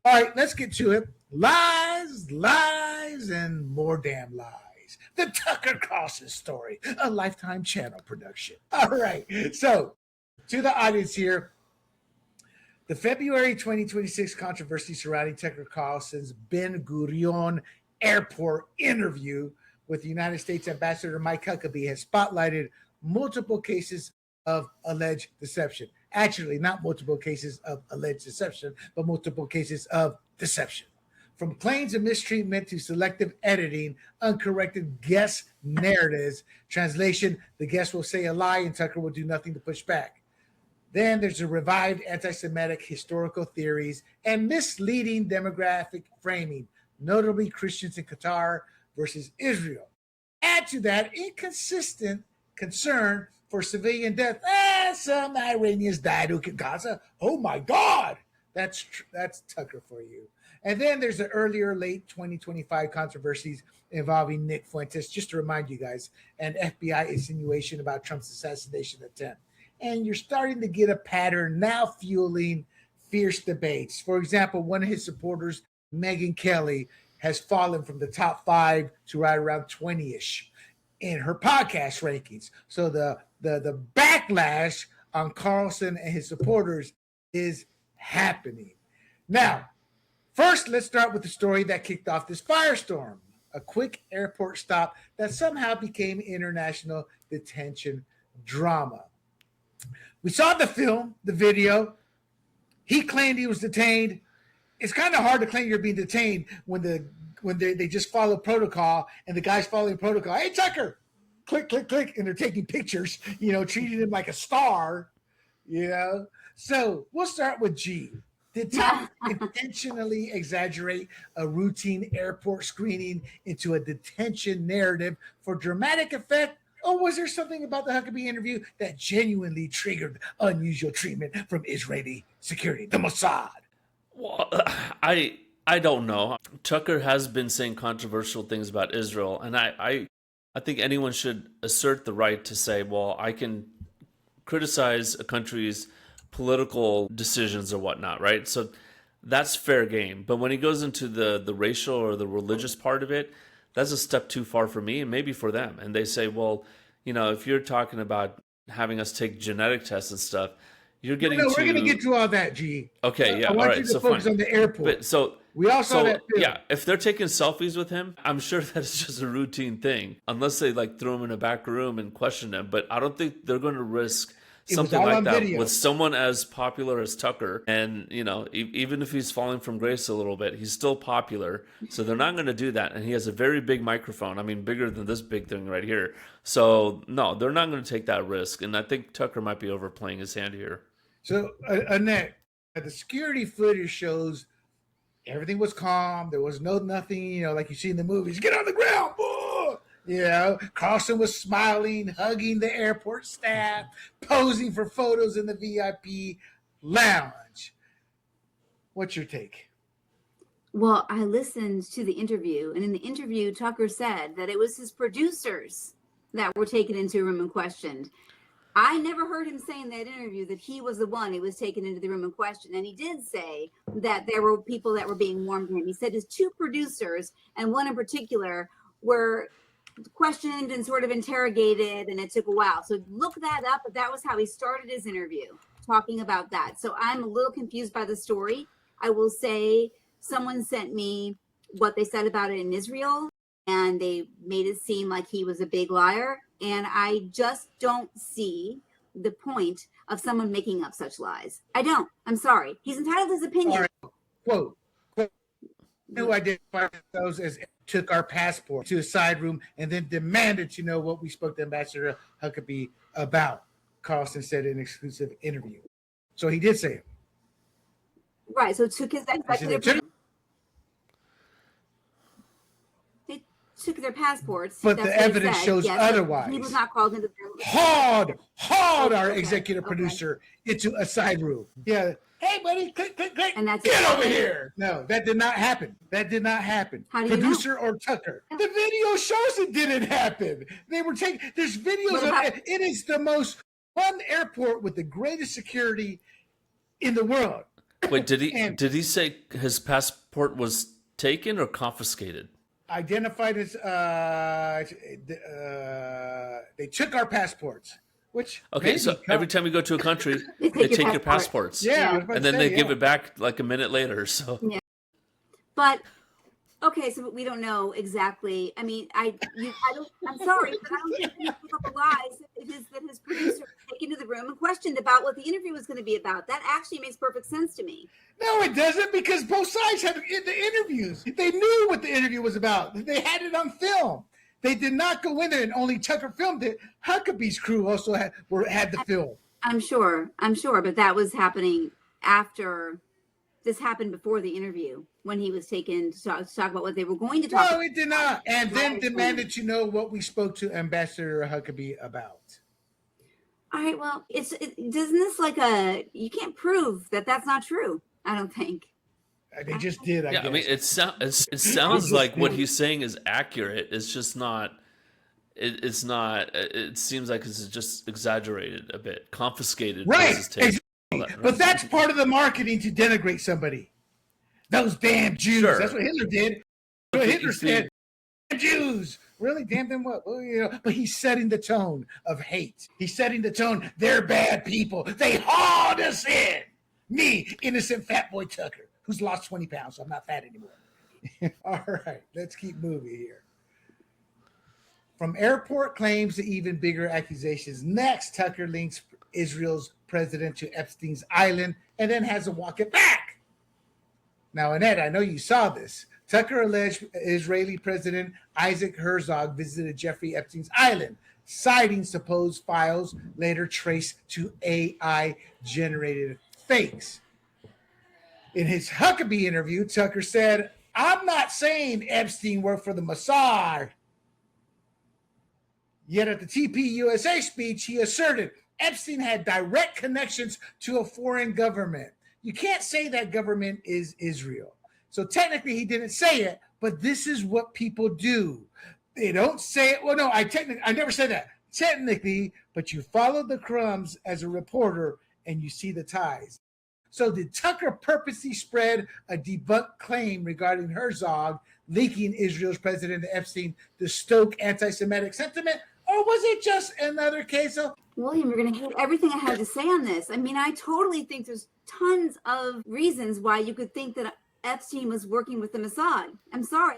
All right, let's get to it. Lies, lies, and more damn lies. The Tucker Carlson story, a Lifetime Channel production. All right, so to the audience here, the February 2026 controversy surrounding Tucker Carlson's Ben Gurion Airport interview with the United States Ambassador Mike Huckabee has spotlighted multiple cases of alleged deception. Actually, not multiple cases of alleged deception, but multiple cases of deception. From claims of mistreatment to selective editing, uncorrected guest narratives. Translation, the guest will say a lie and Tucker will do nothing to push back. Then there's a revived anti-Semitic historical theories and misleading demographic framing, notably Christians in Qatar versus Israel. Add to that inconsistent concern for civilian death. Some Iranians died in Gaza. Oh my God, that's Tucker for you. And then there's the earlier late 2025 controversies involving Nick Fuentes, just to remind you guys, an FBI insinuation about Trump's assassination attempt. And you're starting to get a pattern now fueling fierce debates. For example, one of his supporters, Megyn Kelly, has fallen from the top 5 to right around 20-ish in her podcast rankings. So the backlash on Carlson and his supporters is happening. Now, first, let's start with the story that kicked off this firestorm, a quick airport stop that somehow became international detention drama. We saw the film, the video. He claimed he was detained. It's kind of hard to claim you're being detained when they just follow protocol and the guy's following protocol. Hey, Tucker, click, click, click. And they're taking pictures, treating him like a star, So we'll start with G. Did Tucker intentionally exaggerate a routine airport screening into a detention narrative for dramatic effect? Or was there something about the Huckabee interview that genuinely triggered unusual treatment from Israeli security, the Mossad? Well, I don't know. Tucker has been saying controversial things about Israel, and I think anyone should assert the right to say, well, I can criticize a country's political decisions or whatnot, right? So that's fair game. But when he goes into the racial or the religious part of it, that's a step too far for me and maybe for them. And they say, well, if you're talking about having us take genetic tests and stuff, you're getting we're going to get to all that, G. Okay, yeah, I want you to focus on the airport. We all saw that film. Yeah, if they're taking selfies with him, I'm sure that's just a routine thing, unless they throw him in a back room and question him. But I don't think they're going to risk something like that with someone as popular as Tucker. And, even if he's falling from grace a little bit, he's still popular. So they're not going to do that. And he has a very big microphone. I mean, bigger than this big thing right here. So, no, they're not going to take that risk. And I think Tucker might be overplaying his hand here. So, Annette, the security footage shows everything was calm. There was nothing, like you see in the movies. Get on the ground, boy! Carlson was smiling, hugging the airport staff, posing for photos in the VIP lounge. What's your take? Well, I listened to the interview, and in the interview, Tucker said that it was his producers that were taken into a room and questioned. I never heard him say in that interview that he was the one who was taken into the room and questioned. And he did say that there were people that were being warned to him. He said his 2 producers, and one in particular, were questioned and sort of interrogated, and it took a while. So look that up, but that was how he started his interview, talking about that. So I'm a little confused by the story. I will say someone sent me what they said about it in Israel, and they made it seem like he was a big liar. And I just don't see the point of someone making up such lies. I don't. I'm sorry. He's entitled to his opinion. All right. Quote. Who identified themselves as took our passport to a side room and then demanded to know what we spoke to Ambassador Huckabee about. Carlson said in an exclusive interview. So he did say it. Right. So took his executive. They took their passports. But the evidence shows otherwise. He was not called into the room. Hauled our executive producer into a side room. Yeah. Hey, buddy, click. And that's Get over here. No, that did not happen. How do you Producer know? Or Tucker. The video shows it didn't happen. They were taking, there's videos of it. It is the most fun airport with the greatest security in the world. Wait, did And he say his passport was taken or confiscated? identified as they took our passports, which Okay, so every time you go to a country, they take your passports. yeah, I was about And to then say, they give it back like a minute later. So Yeah. But okay, so we don't know exactly. I mean, I'm sorry, but I don't think any of the lies that his producer taken to the room and questioned about what the interview was going to be about. That actually makes perfect sense to me. No, it doesn't, because both sides had the interviews. They knew what the interview was about. They had it on film. They did not go in there and only Tucker filmed it. Huckabee's crew also had the film. I'm sure, but that was happening after. This happened before the interview when he was taken to talk about what they were going to talk about. No, it did not. And then demanded to know what we spoke to Ambassador Huckabee about. All right, well, doesn't this you can't prove that that's not true, I don't think. They just did, I guess. I mean, it sounds like what he's saying is accurate. It's just not. It's not. It seems like it's just exaggerated a bit, confiscated. Right. Exactly. But that's part of the marketing to denigrate somebody. Those damn Jews. Sure. That's what Hitler did. Hitler said, "Damn Jews." Really? Damn them what? Well, but he's setting the tone of hate. He's setting the tone. They're bad people. They hauled us in. Me, innocent fat boy Tucker, who's lost 20 pounds, so I'm not fat anymore. All right, let's keep moving here. From airport claims to even bigger accusations. Next, Tucker links Israel's president to Epstein's island and then has to walk it back. Now, Annette, I know you saw this. Tucker alleged Israeli President Isaac Herzog visited Jeffrey Epstein's island, citing supposed files later traced to AI-generated fakes. In his Huckabee interview, Tucker said, "I'm not saying Epstein worked for the Mossad." Yet at the TPUSA speech, he asserted Epstein had direct connections to a foreign government. You can't say that government is Israel. So technically he didn't say it, but this is what people do. They don't say it. Well, no, I never said that. Technically, but you follow the crumbs as a reporter and you see the ties. So did Tucker purposely spread a debunked claim regarding Herzog leaking Israel's president Epstein to stoke anti-Semitic sentiment? Or was it just another case of... William, you're going to hate everything I have to say on this. I mean, I totally think there's tons of reasons why you could think that Epstein was working with the Mossad. I'm sorry.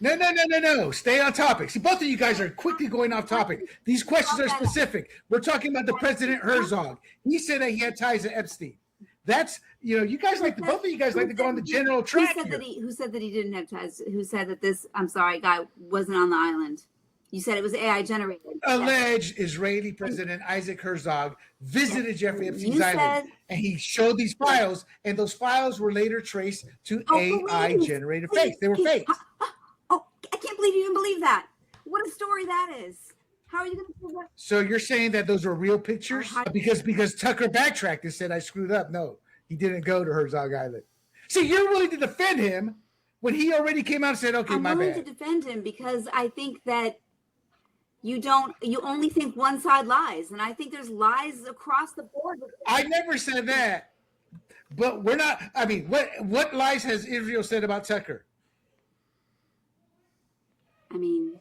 No. Stay on topic. See, both of you guys are quickly going off topic. These questions are specific. We're talking about the President Herzog. He said that he had ties to Epstein. That's, you guys both of you guys like to go on the general track. Who said that he didn't have ties? Who said that this, I'm sorry, guy wasn't on the island? You said it was AI generated. Alleged Israeli President Isaac Herzog visited Jeffrey Epstein's island, and he showed these files, and those files were later traced to AI generated fakes. They were fakes. Oh, I can't believe you even believe that. What a story that is. How are you going to prove that? So you're saying that those are real pictures? Because Tucker backtracked and said I screwed up. No, he didn't go to Herzog Island. See, you're willing to defend him when he already came out and said, okay, my bad. I'm willing to defend him because I think that you only think one side lies. And I think there's lies across the board. I never said that. But we're not, I mean, what lies has Israel said about Tucker? I mean,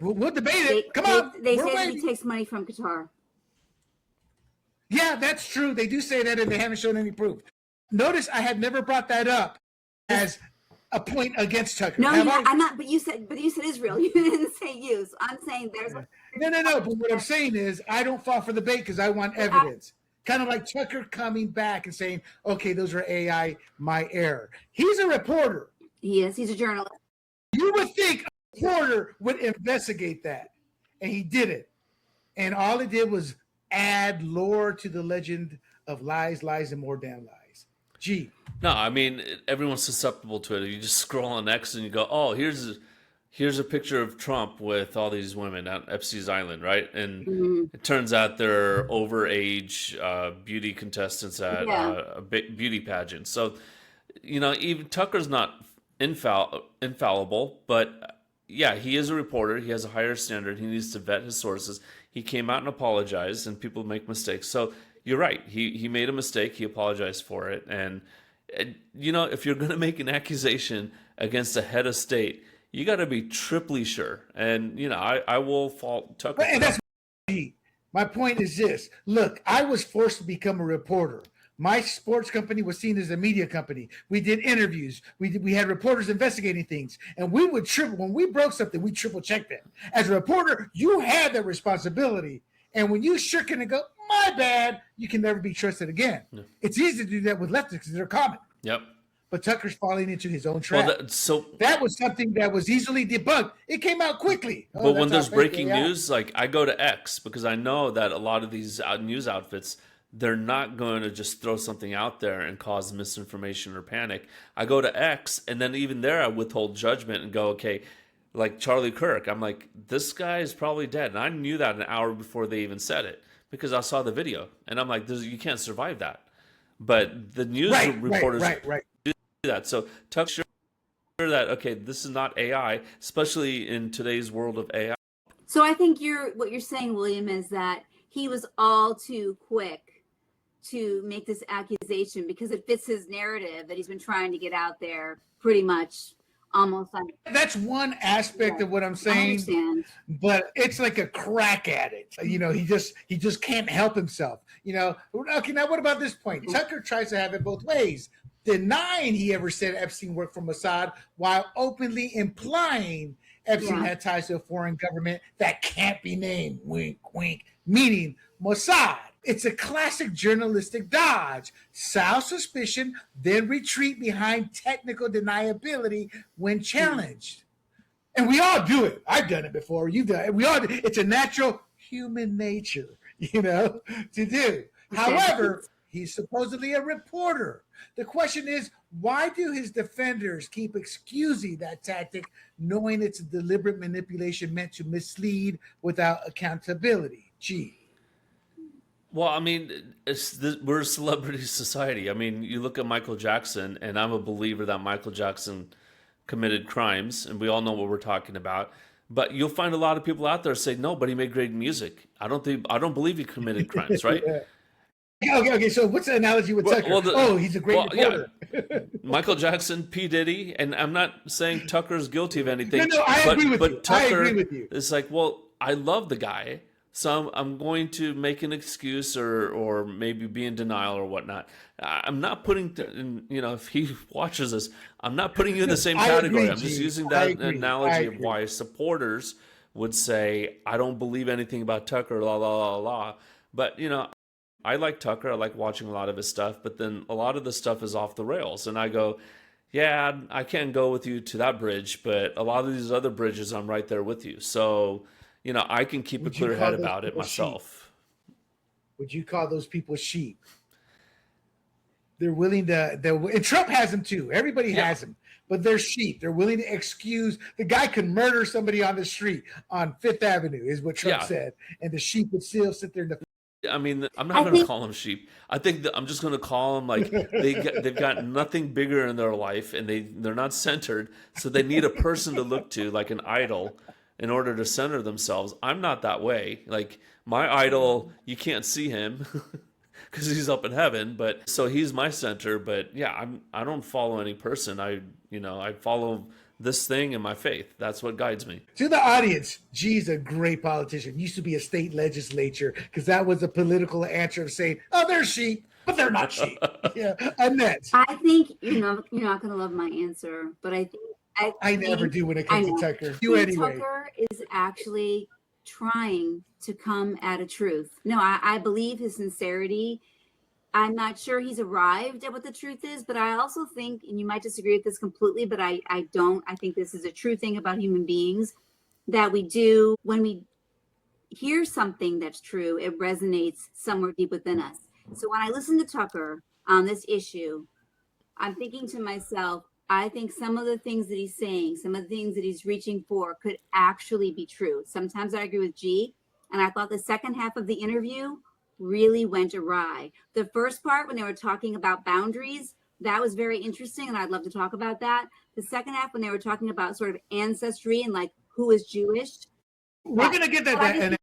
we'll debate it. Come on. They say that he takes money from Qatar. Yeah, that's true. They do say that, and they haven't shown any proof. Notice I had never brought that up as a point against Tucker. No, I'm not. But you said Israel. You didn't say you. So I'm saying there's. No. But what I'm saying is, I don't fall for the bait because I want evidence. Kind of like Tucker coming back and saying, "Okay, those are AI, my error." He's a reporter. He is. He's a journalist. You would think a reporter would investigate that, and he didn't. And all it did was add lore to the legend of lies, and more damn lies. Gee. No, I mean, everyone's susceptible to it. You just scroll on X and you go, oh, here's a picture of Trump with all these women at Epstein's Island, right? And it turns out they're overage beauty contestants at a beauty pageant. So, even Tucker's not infallible, but yeah, he is a reporter. He has a higher standard. He needs to vet his sources. He came out and apologized, and people make mistakes. So you're right. He made a mistake. He apologized for it. And if you're going to make an accusation against a head of state, you got to be triply sure. And, I will fault Tucker. And that's my point is this. Look, I was forced to become a reporter. My sports company was seen as a media company. We did interviews. We had reporters investigating things. And we would when we broke something, we triple checked it. As a reporter, you had that responsibility. And when you shook it and go, my bad, you can never be trusted again. No. It's easy to do that with leftists because they're common. Yep. But Tucker's falling into his own trap. Well, that was something that was easily debunked. It came out quickly. But when there's breaking news, like I go to X because I know that a lot of these news outfits, they're not going to just throw something out there and cause misinformation or panic. I go to X, and then even there I withhold judgment and go, okay, like Charlie Kirk, I'm like, this guy is probably dead. And I knew that an hour before they even said it because I saw the video. And I'm like, you can't survive that. But the news reporters do that. So Tuck sure that, okay, this is not AI, especially in today's world of AI. So I think what you're saying, William, is that he was all too quick to make this accusation because it fits his narrative that he's been trying to get out there pretty much almost like. That's one aspect of what I'm saying, but it's like a crack at it. He just can't help himself. Okay, now what about this point? Tucker tries to have it both ways, denying he ever said Epstein worked for Mossad while openly implying Epstein had ties to a foreign government that can't be named, wink, wink, meaning Mossad. It's a classic journalistic dodge. Sow suspicion, then retreat behind technical deniability when challenged. And we all do it. I've done it before. You've done it. We all do. It's a natural human nature, to do. However, he's supposedly a reporter. The question is, why do his defenders keep excusing that tactic, knowing it's a deliberate manipulation meant to mislead without accountability? Gee. Well, I mean, we're a celebrity society. I mean, you look at Michael Jackson, and I'm a believer that Michael Jackson committed crimes, and we all know what we're talking about. But you'll find a lot of people out there say, no, but he made great music. I don't believe he committed crimes, right? Okay. So what's the analogy with Tucker? He's a great reporter. Yeah. Michael Jackson, P. Diddy, and I'm not saying Tucker's guilty of anything. No, I agree with you. Tucker, I agree with you. It's like, well, I love the guy. So I'm going to make an excuse or maybe be in denial or whatnot. I'm not putting, if he watches this, I'm not putting you in the same category. I'm just using that analogy of why supporters would say, I don't believe anything about Tucker, la, la, la, la. But, I like Tucker. I like watching a lot of his stuff. But then a lot of the stuff is off the rails. And I go, yeah, I can't go with you to that bridge. But a lot of these other bridges, I'm right there with you. So... I can keep a clear head about it myself. Sheep? Would you call those people sheep? They're willing to, and Trump has them too. Everybody has them, but they're sheep. They're willing to excuse. The guy can murder somebody on the street on Fifth Avenue, is what Trump said. And the sheep would still sit there. I mean, I'm not going to call them sheep. I think that I'm just going to call them like they've got nothing bigger in their life, and they're not centered, so they need a person to look to, like an idol, in order to center themselves. I'm not that way. Like my idol, you can't see him because he's up in heaven, but so he's my center. But yeah, I don't follow any person. I follow this thing and my faith. That's what guides me. To the audience, G's a great politician. Used to be a state legislature because that was a political answer of saying, oh, they're sheep, but they're not sheep. Annette. I think you're not going to love my answer, but I think I never do when it comes to Tucker. You anyway. Tucker is actually trying to come at a truth. No, I believe his sincerity. I'm not sure he's arrived at what the truth is, but I also think, and you might disagree with this completely, but I don't. I think this is a true thing about human beings that we do. When we hear something that's true, it resonates somewhere deep within us. So when I listen to Tucker on this issue, I'm thinking to myself, I think some of the things that he's saying, some of the things that he's reaching for could actually be true. Sometimes I agree with G, and I thought the second half of the interview really went awry. The first part, when they were talking about boundaries, that was very interesting, and I'd love to talk about that. The second half, when they were talking about sort of ancestry and like who is Jewish. We're going to get that.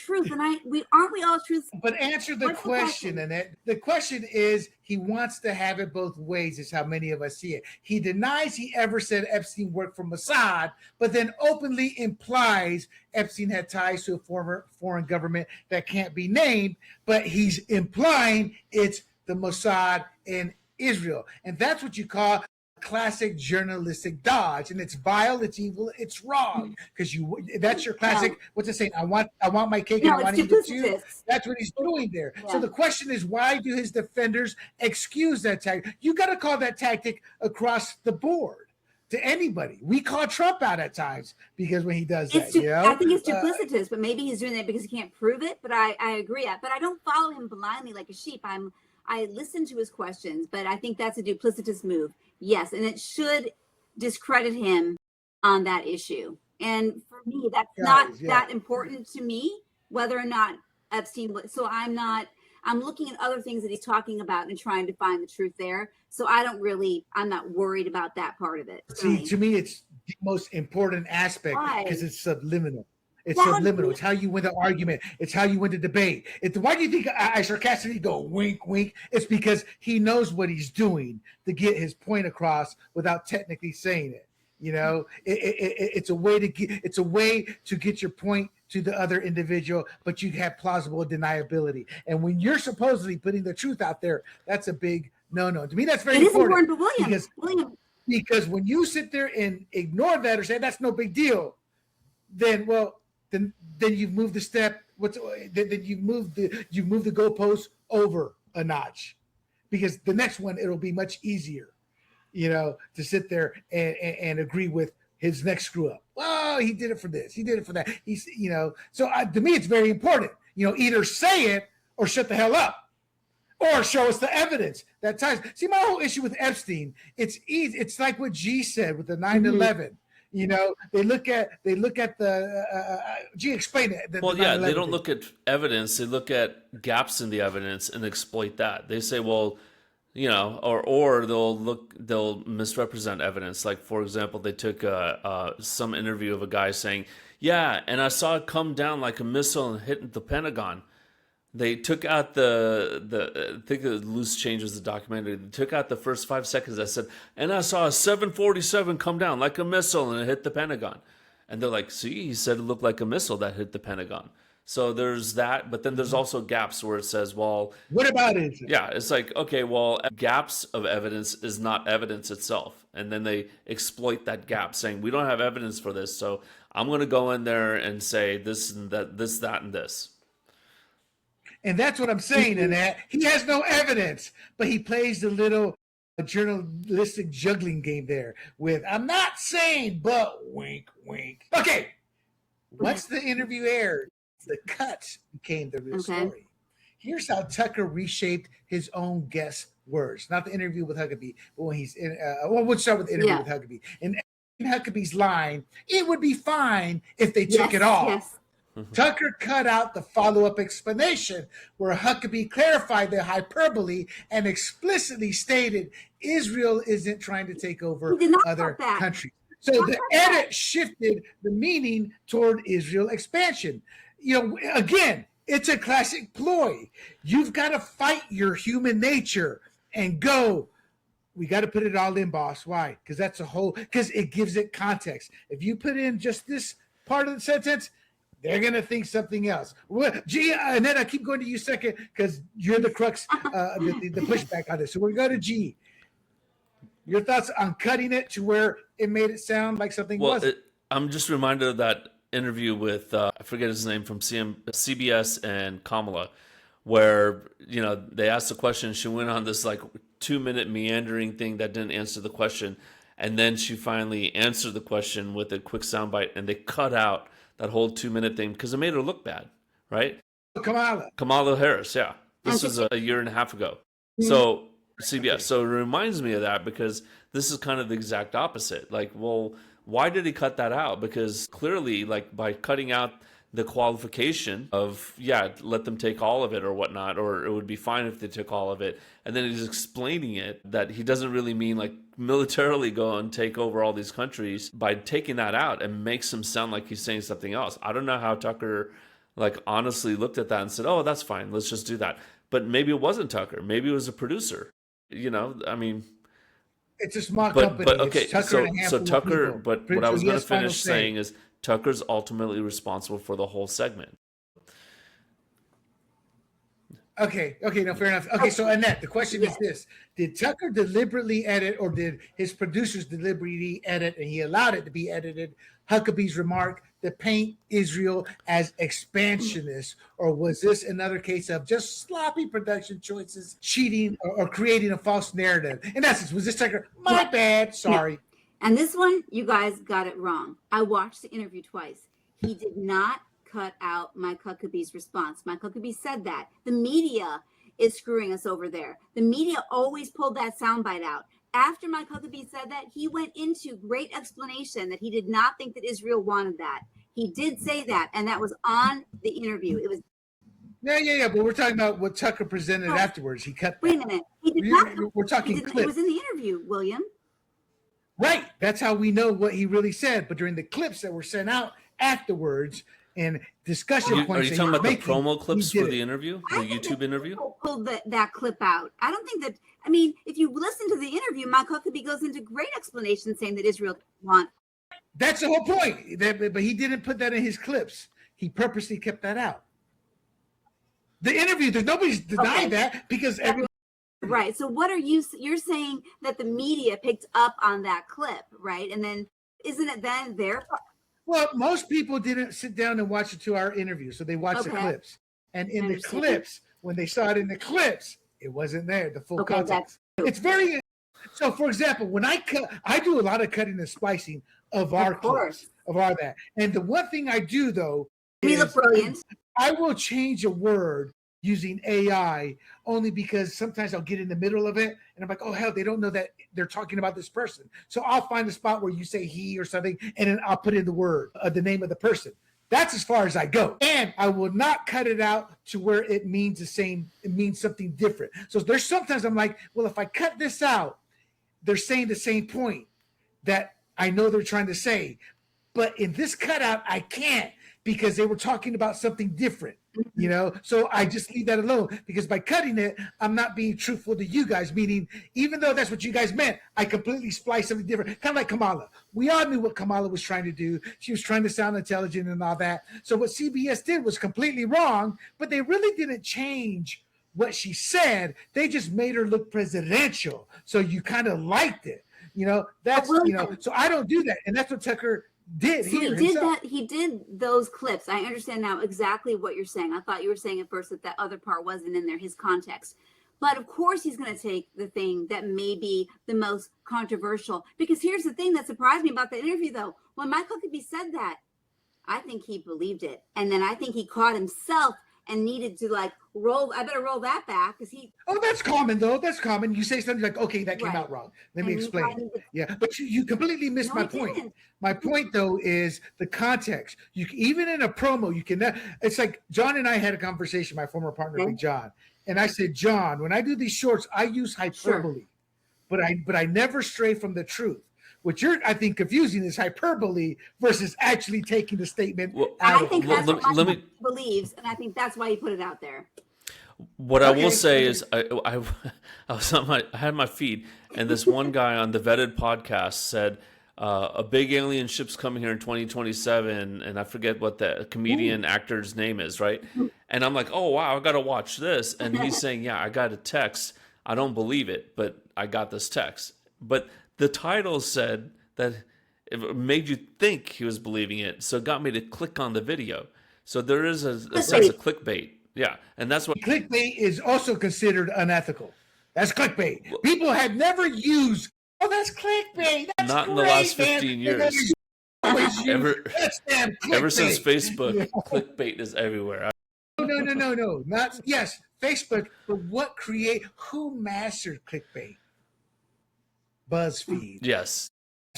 truth, and we aren't we all truth. But answer the question, Annette. The question is, he wants to have it both ways, is how many of us see it. He denies he ever said Epstein worked for Mossad, but then openly implies Epstein had ties to a former foreign government that can't be named, but he's implying it's the Mossad in Israel. And that's what you call classic journalistic dodge, and it's vile, it's evil, it's wrong, because that's your classic, what's it saying, I want my cake and I want to eat it too. That's what he's doing there. So the question is, why do his defenders excuse that tactic? You got to call that tactic across the board to anybody. We call Trump out at times because when he does that, I think it's duplicitous, but maybe he's doing that because he can't prove it. But I agree. But I don't follow him blindly like a sheep. I listen to his questions, but I think that's a duplicitous move. Yes, and it should discredit him on that issue. And for me, that's not that important to me, whether or not Epstein. So I'm looking at other things that he's talking about and trying to find the truth there. So I'm not worried about that part of it. See, to me, it's the most important aspect because it's subliminal. It's subliminal. It's how you win the argument. It's how you win the debate. Why do you think I sarcastically go wink, wink? It's because he knows what he's doing to get his point across without technically saying it. It's a way to get your point to the other individual, but you have plausible deniability. And when you're supposedly putting the truth out there, that's a big no. To me, that's very important. It is important for William. Because when you sit there and ignore that or say that's no big deal, then you've moved the step. Then you've moved the goalpost over a notch, because the next one it'll be much easier, to sit there and agree with his next screw up. Well, he did it for this, he did it for that. He's So to me, it's very important. Either say it or shut the hell up, or show us the evidence that ties. See, my whole issue with Epstein, it's easy. It's like what G said with the 9/11. They look at the explain it. They don't look at evidence. They look at gaps in the evidence and exploit that. They say, well, or they'll misrepresent evidence. Like, for example, they took some interview of a guy saying, and I saw it come down like a missile and hit the Pentagon. They took out I think the loose change was the documentary. They took out the first 5 seconds. I said, and I saw a 747 come down like a missile and it hit the Pentagon. And they're like, see, he said it looked like a missile that hit the Pentagon. So there's that, but then there's also gaps where it says, well, what about it? Yeah, it's like, okay, well, gaps of evidence is not evidence itself. And then they exploit that gap, saying, we don't have evidence for this, so I'm going to go in there and say this and that, this, that, and this. And that's what I'm saying, in that he has no evidence, but he plays the little journalistic juggling game there with, I'm not saying, but wink, wink. Okay, once the interview aired, the cuts became the real story. Here's how Tucker reshaped his own guest words. Not the interview with Huckabee, but when he's in, we'll start with the interview with Huckabee. In Huckabee's line, it would be fine if they took it off. Yes. Tucker cut out the follow-up explanation where Huckabee clarified the hyperbole and explicitly stated Israel isn't trying to take over other countries. So the edit shifted the meaning toward Israel expansion. Again, it's a classic ploy. You've got to fight your human nature and go, we got to put it all in, boss. Why? Because it gives it context. If you put in just this part of the sentence, they're going to think something else. G, and then I keep going to you second because you're the crux, the pushback on this. So we're going to go to G. Your thoughts on cutting it to where it made it sound like something wasn't? I'm just reminded of that interview with, I forget his name, from CBS and Kamala, where, they asked the question. She went on this 2-minute meandering thing that didn't answer the question. And then she finally answered the question with a quick soundbite, and they cut out that whole 2-minute thing because it made her look bad, right? Kamala Harris, yeah. This was a year and a half ago. So CBS. So it reminds me of that because this is kind of the exact opposite. Why did he cut that out? Because clearly, by cutting out the qualification of, let them take all of it or whatnot, or it would be fine if they took all of it. And then he's explaining it that he doesn't really mean militarily go and take over all these countries. By taking that out, it makes him sound like he's saying something else. I don't know how Tucker like honestly looked at that and said, "Oh, that's fine. Let's just do that." But maybe it wasn't Tucker. Maybe it was a producer. I mean, It's a small but company. okay, It's Tucker so and a so handful of Tucker. people. But Pretty what I sure was he going has to final finish say. saying is Tucker's ultimately responsible for the whole segment. Okay, no, fair enough. Okay, so Annette, the question Yes. is this: did Tucker deliberately edit, or did his producers deliberately edit, and he allowed it to be edited, Huckabee's remark to paint Israel as expansionist, or was this another case of just sloppy production choices, cheating, or creating a false narrative? In essence, was this Tucker? My bad, sorry. And this one, you guys got it wrong. I watched the interview twice. He did not cut out Mike Huckabee's response. Mike Huckabee said that. The media is screwing us over there. The media always pulled that soundbite out. After Mike Huckabee said that, he went into great explanation that he did not think that Israel wanted that. He did say that, and that was on the interview. It was Yeah. But we're talking about what Tucker presented afterwards. He cut. Wait a minute. He did not. We're talking It clips. was in the interview, William. Right. That's how we know what he really said. But during the clips that were sent out afterwards and discussion points, Are you talking about the making, promo clips he for did the it. interview, the I think YouTube that interview? people pulled that clip out. I don't think that. I mean, if you listen to the interview, Mike Huckabee goes into great explanation saying that Israel want. That's the whole point. But he didn't put that in his clips. He purposely kept that out. The interview, there's nobody's denied that because everyone. Right. So what are you're saying that the media picked up on that clip, right? And then isn't it then their Well, most people didn't sit down and watch a 2-hour interview, so they watched the clips. And in the clips, when they saw it in the clips, it wasn't there, the full context. It's very. So, for example, when I do a lot of cutting and splicing of our clips, of our that. And the one thing I do, though, we look brilliant. I will change a word using AI only because sometimes I'll get in the middle of it and I'm like, oh, hell, they don't know that they're talking about this person. So I'll find a spot where you say he or something, and then I'll put in the word, the name of the person. That's as far as I go. And I will not cut it out to where it means the same, it means something different. So there's sometimes I'm like, well, if I cut this out, they're saying the same point that I know they're trying to say. But in this cutout, I can't because they were talking about something different, So I just leave that alone because by cutting it, I'm not being truthful to you guys, meaning even though that's what you guys meant, I completely spliced something different, kind of like Kamala. We all knew what Kamala was trying to do. She was trying to sound intelligent and all that. So what CBS did was completely wrong, but they really didn't change what she said. They just made her look presidential. So you kind of liked it, that's, so I don't do that. And that's what Tucker did. So he did those clips. I understand now exactly what you're saying. I thought you were saying at first that other part wasn't in there, his context. But of course he's going to take the thing that may be the most controversial. Because here's the thing that surprised me about the interview, though. When Mike Huckabee said that, I think he believed it. And then I think he caught himself and needed to I better roll that back because he. Oh, that's common though. That's common. You say something like, okay, that came out wrong. Let me explain. Yeah, but you completely missed my point. Didn't. My point though is the context. Even in a promo, you can. It's like John and I had a conversation. My former partner, Big John, and I said, John, when I do these shorts, I use hyperbole, but I never stray from the truth. What you're, I think, confusing is hyperbole versus actually taking the statement out. I think that's what Mike believes, and I think that's why he put it out there. What I will say is, I was I had my feed, and this one guy on the Vetted podcast said a big alien ship's coming here in 2027, and I forget what the comedian actor's name is, right? And I'm like, oh wow, I got to watch this, and he's saying, yeah, I got a text. I don't believe it, but I got this text, but the title said that it made you think he was believing it, so it got me to click on the video. So there is a sense of clickbait. Yeah, and that's what clickbait is also considered unethical. That's clickbait. People had never used. Oh, that's clickbait. That's not in great, the last 15 years. Ever since Facebook, clickbait is everywhere. No. Not yes, Facebook. But who mastered clickbait? BuzzFeed. Yes,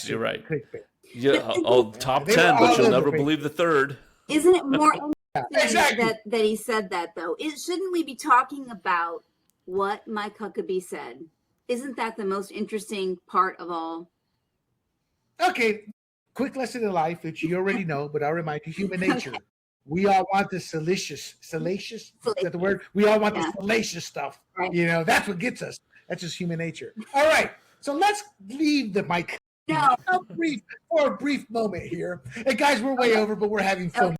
you're right. Clickbait. Yeah, top 10, but you'll never believe the third. Isn't it more interesting that he said that, though? Shouldn't we be talking about what Mike Huckabee said? Isn't that the most interesting part of all? Okay, quick lesson in life, which you already know, but I'll remind you, human nature. we all want the salacious, is that the word? We all want the salacious stuff. Right. You know, that's what gets us. That's just human nature. All right. So let's leave the mic for a brief moment here. And guys, we're way over, but we're having fun.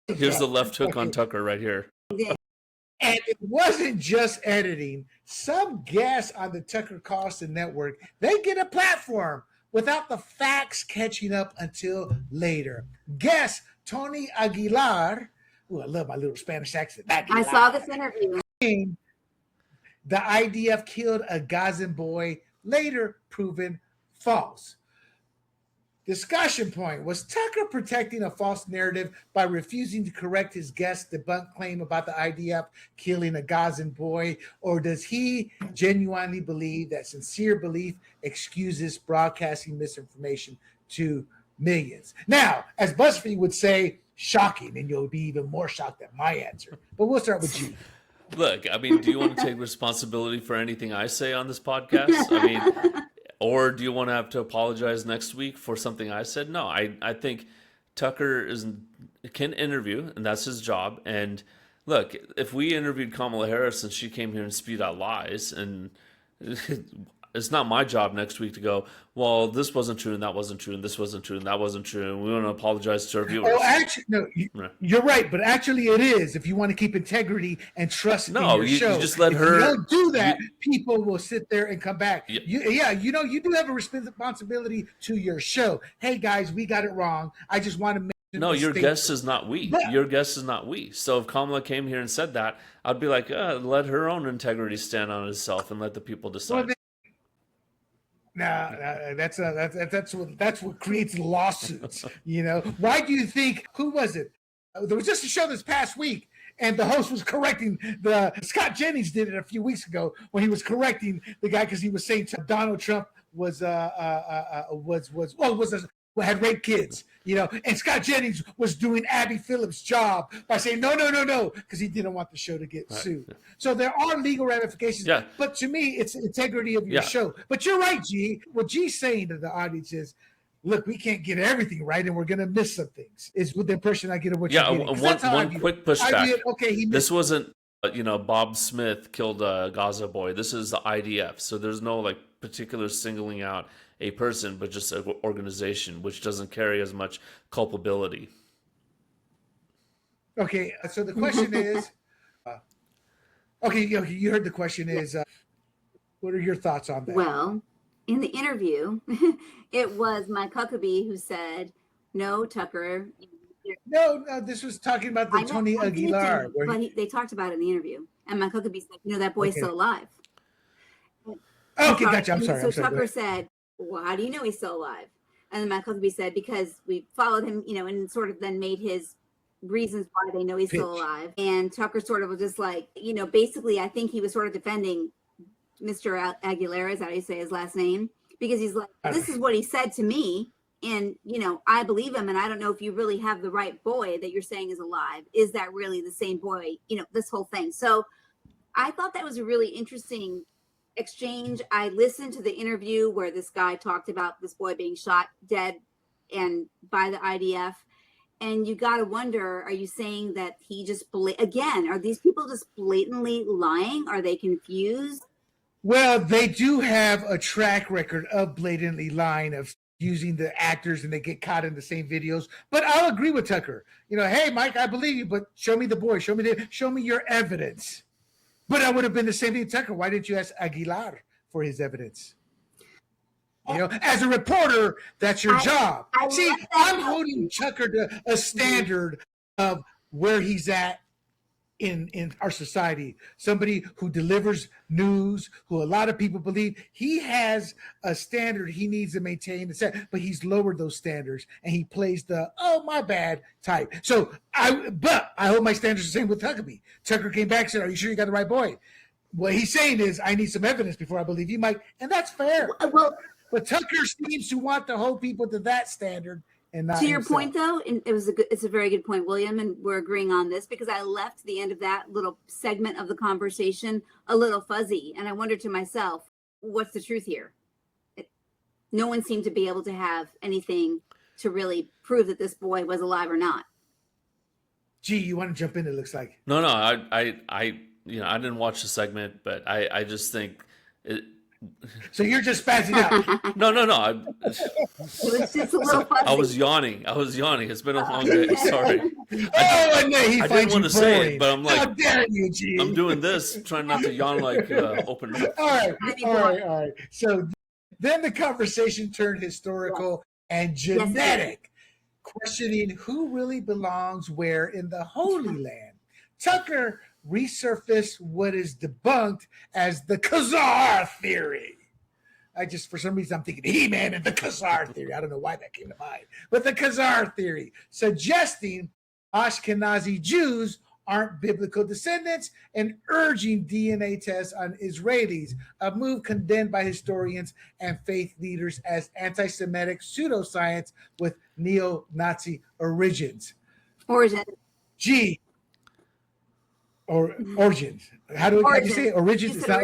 Here's the left hook on Tucker right here. And it wasn't just editing. Some guests on the Tucker Carlson network, they get a platform without the facts catching up until later. Guest Tony Aguilar, I love my little Spanish accent. Aguilar, I saw this interview. The IDF killed a Gazan boy, later proven false. Discussion point: was Tucker protecting a false narrative by refusing to correct his guest's debunked claim about the IDF killing a Gazan boy, or does he genuinely believe that sincere belief excuses broadcasting misinformation to millions? Now, as BuzzFeed would say, shocking, and you'll be even more shocked at my answer. But we'll start with you. Look, I mean, do you want to take responsibility for anything I say on this podcast? I mean, or do you want to have to apologize next week for something I said? No, I think Tucker can interview, and that's his job. And look, if we interviewed Kamala Harris and she came here and spewed out lies, and it's not my job next week to go, well, this wasn't true, and that wasn't true, and this wasn't true, and that wasn't true, and we want to apologize to our viewers. Oh, actually, no, you're right, but actually it is. If you want to keep integrity and trust in your show, you just let her. If you don't do that, people will sit there and come back. You do have a responsibility to your show. Hey, guys, we got it wrong. I just want to make No, your guest is not we. Yeah. Your guest is not we. So if Kamala came here and said that, I'd be like, let her own integrity stand on itself and let the people decide. That's what creates lawsuits. You know, why do you think? Who was it? There was just a show this past week, and the host was correcting Scott Jennings did it a few weeks ago when he was correcting the guy because he was saying Donald Trump had raped kids, you know, and Scott Jennings was doing Abby Phillips' job by saying no, because he didn't want the show to get sued. Yeah. So there are legal ramifications, but to me, it's the integrity of your show. But you're right, G. What G's saying to the audience is, look, we can't get everything right, and we're going to miss some things. Is with the impression I get of what you're getting. One quick pushback. Okay, this wasn't, Bob Smith killed a Gaza boy. This is the IDF, so there's no particular singling out a person, but just an organization, which doesn't carry as much culpability. Okay, so the question is, you heard the question is, what are your thoughts on that? Well, in the interview, it was Mike Huckabee who said, no, Tucker. No, this was talking about the Tony Aguilar. They talked about it in the interview. And Mike Huckabee said, that boy's still alive. Okay, gotcha. I'm sorry. Tucker said, well, how do you know he's still alive? And then Mike Huckabee said, because we followed him, and sort of then made his reasons why they know he's still alive. And Tucker sort of was just basically, I think he was sort of defending Mr. Aguilera, is that how you say his last name? Because he's like, this is what he said to me. And, I believe him. And I don't know if you really have the right boy that you're saying is alive. Is that really the same boy? This whole thing. So I thought that was a really interesting exchange. I listened to the interview where this guy talked about this boy being shot dead and by the IDF. And you got to wonder, are you saying that he just, again, are these people just blatantly lying? Are they confused? Well, they do have a track record of blatantly lying, of using the actors, and they get caught in the same videos. But I'll agree with Tucker. Hey, Mike, I believe you, but show me the boy. Show me your evidence. But I would have been the same thing, Tucker. Why didn't you ask Aguilar for his evidence? As a reporter, that's your job. I'm holding Tucker to a standard of where he's at in our society. Somebody who delivers news, who a lot of people believe he has a standard he needs to maintain, but he's lowered those standards and he plays the my bad type. So I hold my standards the same with Huckabee. Tucker came back and said, are you sure you got the right boy? What he's saying is, I need some evidence before I believe you, Mike, and that's fair. Well, but Tucker seems to want to hold people to that standard. And not to your himself. point, though, and it's a very good point, William, and we're agreeing on this because I left the end of that little segment of the conversation a little fuzzy, and I wondered to myself, what's the truth here? No one seemed to be able to have anything to really prove that this boy was alive or not. Gee, you want to jump in? It looks like. No, I I didn't watch the segment, but I just think it. So you're just spazzing out. No. It was just a little fuzzy. I was yawning. It's been a long day. Sorry. And then he I finds didn't want you to say boring. it, but I'm How like, dare you, G? I'm doing this, trying not to yawn like open. All right. So then the conversation turned historical and genetic, questioning who really belongs where in the Holy Land. Tucker resurfaced what is debunked as the Khazar theory. For some reason, I'm thinking He-Man and the Khazar theory. I don't know why that came to mind. But the Khazar theory, suggesting Ashkenazi Jews aren't biblical descendants and urging DNA tests on Israelis, a move condemned by historians and faith leaders as anti-Semitic pseudoscience with neo-Nazi origins. G. Or origins. How do you say it? Origins? It's not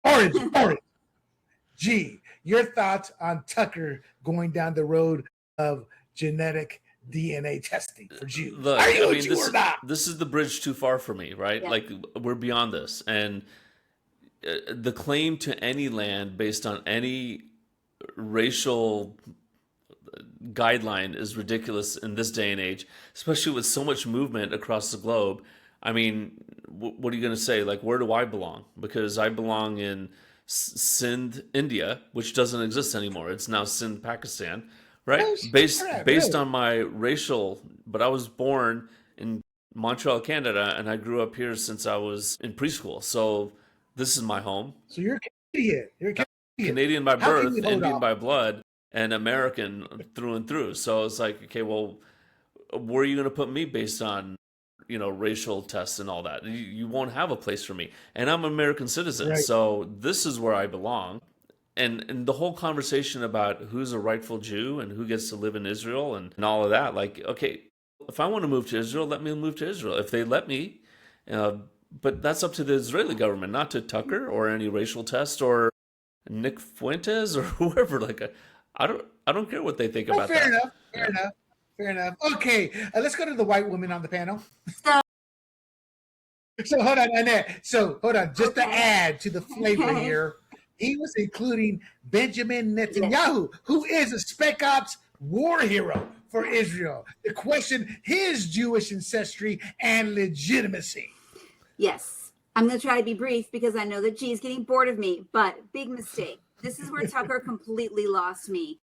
origin. G. Your thoughts on Tucker going down the road of genetic DNA testing for Jews? Look, Are you a Jew or not? This is the bridge too far for me, right? Yeah. Like, we're beyond this. And the claim to any land based on any racial guideline is ridiculous in this day and age, especially with so much movement across the globe. I mean, what are you going to say? Like, where do I belong? Because I belong in Sindh, India, which doesn't exist anymore. It's now Sindh, Pakistan, right? Based on my racial, but I was born in Montreal, Canada, and I grew up here since I was in preschool. So this is my home. So you're Canadian. You're Canadian by birth, Indian by blood, and American through and through. So it's like, okay, well, where are you going to put me based on, racial tests and all that? You won't have a place for me. And I'm an American citizen, right. So this is where I belong. And the whole conversation about who's a rightful Jew and who gets to live in Israel and all of that, like, okay, if I want to move to Israel, let me move to Israel. If they let me, but that's up to the Israeli government, not to Tucker or any racial test or Nick Fuentes or whoever. Like, I don't care what they think about that. Fair enough. Okay, let's go to the white woman on the panel. So hold on, Annette. So hold on, just to add to the flavor here, he was including Benjamin Netanyahu, who is a Spec Ops war hero for Israel, to question his Jewish ancestry and legitimacy. Yes, I'm going to try to be brief because I know that G's getting bored of me, but big mistake. This is where Tucker completely lost me.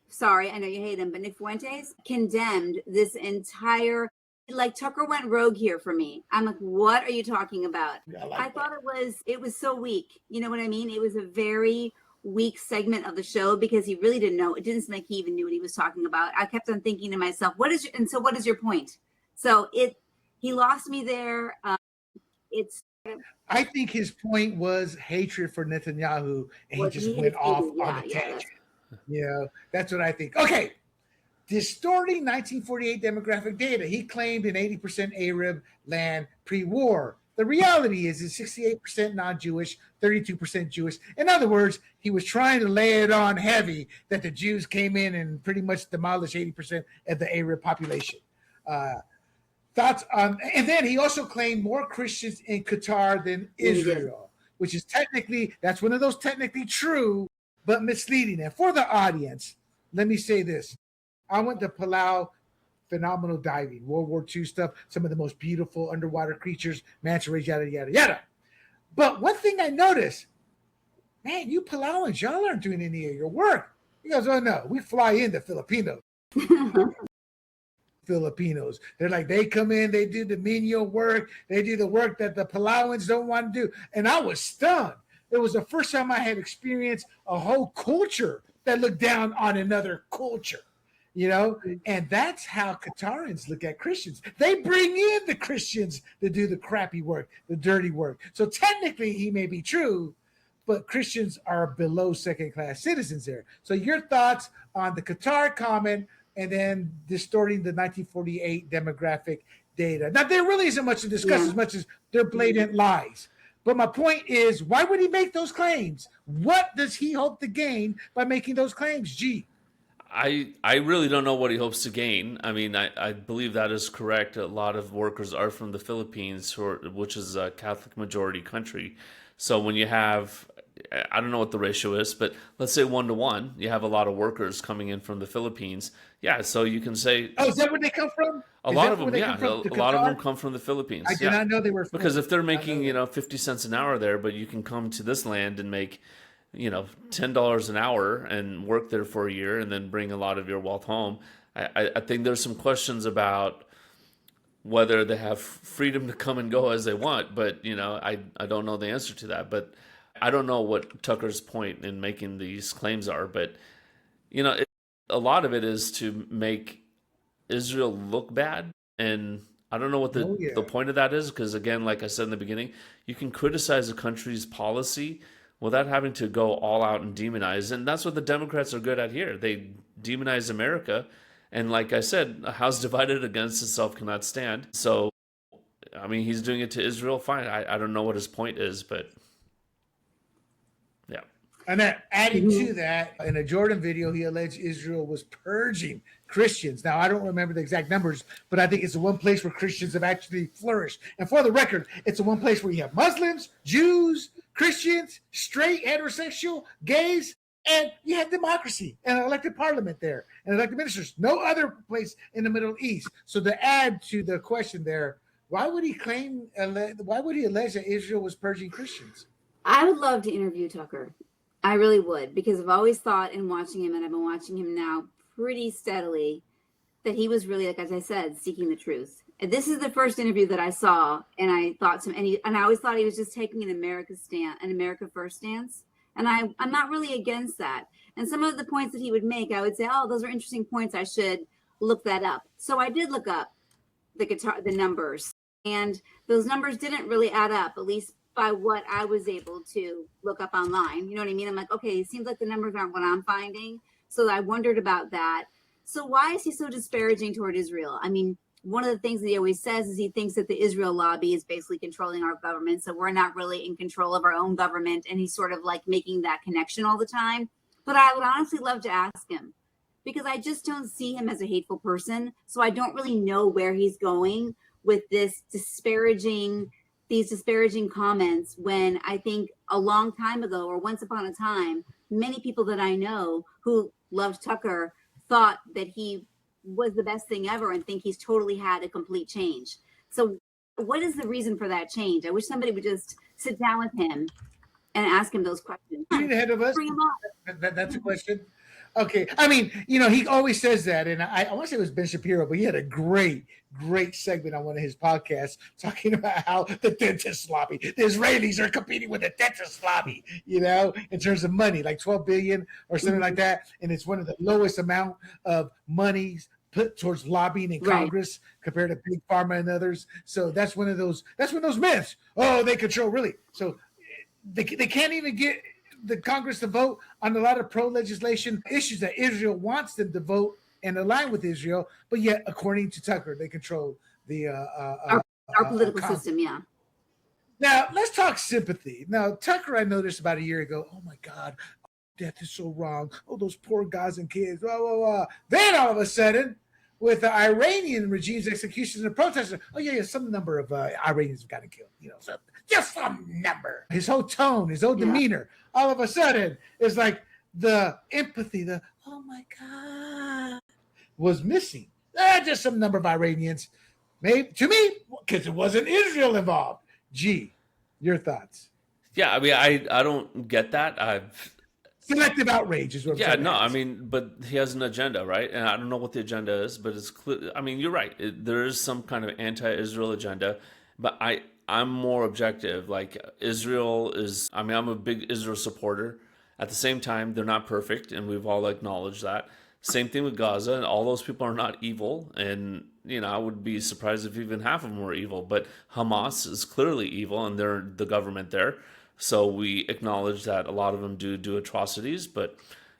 Sorry, I know you hate him, but Nick Fuentes condemned this entire, like, Tucker went rogue here for me. I'm like, what are you talking about? I thought it was so weak. You know what I mean? It was a very weak segment of the show because he really didn't know. It didn't seem like he even knew what he was talking about. I kept on thinking to myself, what is your point? So he lost me there. I think his point was hatred for Netanyahu, and he just went off on a tangent. That's what I think. Okay. Distorting 1948 demographic data. He claimed an 80% Arab land pre-war. The reality is it's 68% non-Jewish, 32% Jewish. In other words, he was trying to lay it on heavy that the Jews came in and pretty much demolished 80% of the Arab population. Thoughts on, and then he also claimed more Christians in Qatar than Israel, which is that's one of those technically true, but misleading. And for the audience, let me say this. I went to Pilar, phenomenal diving, World War II stuff, some of the most beautiful underwater creatures, manta rays, yada, yada, yada. But one thing I noticed, man, you Palauans, y'all aren't doing any of your work. He goes, oh no, we fly in the Filipinos. Filipinos. They're like, they come in, they do the menial work, they do the work that the Palauans don't want to do. And I was stunned. It was the first time I had experienced a whole culture that looked down on another culture, and that's how Qatarians look at Christians. They bring in the Christians to do the crappy work, the dirty work. So technically he may be true, but Christians are below second-class citizens there. So your thoughts on the Qatar comment and then distorting the 1948 demographic data. Now, there really isn't much to discuss as much as they're blatant lies. But my point is, why would he make those claims? What does he hope to gain by making those claims, G? I really don't know what he hopes to gain. I mean, I believe that is correct. A lot of workers are from the Philippines, which is a Catholic majority country. So when you have, I don't know what the ratio is, but let's say 1 to 1, you have a lot of workers coming in from the Philippines. Yeah, so you can say Oh, is that where they come from? a Is lot that of where them, they yeah, come from? To a lot of them Qatar? come from the Philippines. I did Yeah. not know they were. Because if they're making, know 50 cents an hour there, but you can come to this land and make, $10 an hour and work there for a year and then bring a lot of your wealth home. I think there's some questions about whether they have freedom to come and go as they want, but I don't know the answer to that. But I don't know what Tucker's point in making these claims are, but a lot of it is to make Israel look bad, and I don't know what Oh the yeah. point of that is, because again, like I said in the beginning, you can criticize a country's policy without having to go all out and demonize, and that's what the Democrats are good at here. They demonize America, and like I said, a house divided against itself cannot stand. So, I mean, he's doing it to Israel. Fine. I don't know what his point is, but yeah. And then adding Mhm. to that, in a Jordan video, he alleged Israel was purging Christians. Now, I don't remember the exact numbers, but I think it's the one place where Christians have actually flourished. And for the record, it's the one place where you have Muslims, Jews, Christians, straight, heterosexual, gays, and you have democracy and an elected parliament there and elected ministers. No other place in the Middle East. So to add to the question there, why would he allege that Israel was purging Christians? I would love to interview Tucker. I really would, because I've always thought in watching him, and I've been watching him now pretty steadily, that he was really, like as I said, seeking the truth. And this is the first interview that I saw, and I thought and I always thought he was just taking an America First stance. And I'm not really against that. And some of the points that he would make, I would say, oh, those are interesting points. I should look that up. So I did look up the numbers, and those numbers didn't really add up, at least by what I was able to look up online. You know what I mean? I'm like, okay, it seems like the numbers aren't what I'm finding. So I wondered about that. So why is he so disparaging toward Israel? I mean, one of the things that he always says is he thinks that the Israel lobby is basically controlling our government. So we're not really in control of our own government. And he's sort of like making that connection all the time. But I would honestly love to ask him, because I just don't see him as a hateful person. So I don't really know where he's going with these disparaging comments, when I think a long time ago, or once upon a time, many people that I know who loved Tucker thought that he was the best thing ever, and think he's totally had a complete change. So what is the reason for that change? I wish somebody would just sit down with him and ask him those questions. Straight ahead of us. Bring him up. That's a question. Okay. I mean, he always says that. And I want to say it was Ben Shapiro, but he had a great segment on one of his podcasts talking about how the dentist lobby, the Israelis are competing with the dentist lobby, in terms of money, like 12 billion or something like that. And it's one of the lowest amount of monies put towards lobbying in Congress compared to big pharma and others. So that's one of those myths. Oh, they control, really. So they can't even get the Congress to vote on a lot of pro-legislation issues that Israel wants them to vote and align with Israel, but yet, according to Tucker, they control the our political system. Yeah. Now let's talk sympathy. Now Tucker, I noticed about a year ago. Oh my God, death is so wrong. Oh, those poor Gazan kids. Blah, blah, blah. Then all of a sudden, with the Iranian regime's executions and protesters, some number of Iranians have gotten killed. So just some number. His whole tone, his whole demeanor, all of a sudden is like the empathy, the oh my God, was missing. Just some number of Iranians. Maybe to me, because it wasn't Israel involved. Gee, your thoughts? Yeah, I mean, I don't get that. Selective outrage is what. I mean, but he has an agenda, right? And I don't know what the agenda is, but it's clear. I mean, you're right. There is some kind of anti-Israel agenda, but I'm more objective. Like Israel is. I mean, I'm a big Israel supporter. At the same time, they're not perfect, and we've all acknowledged that. Same thing with Gaza, and all those people are not evil. And I would be surprised if even half of them were evil. But Hamas is clearly evil, and they're the government there. So we acknowledge that a lot of them do atrocities, but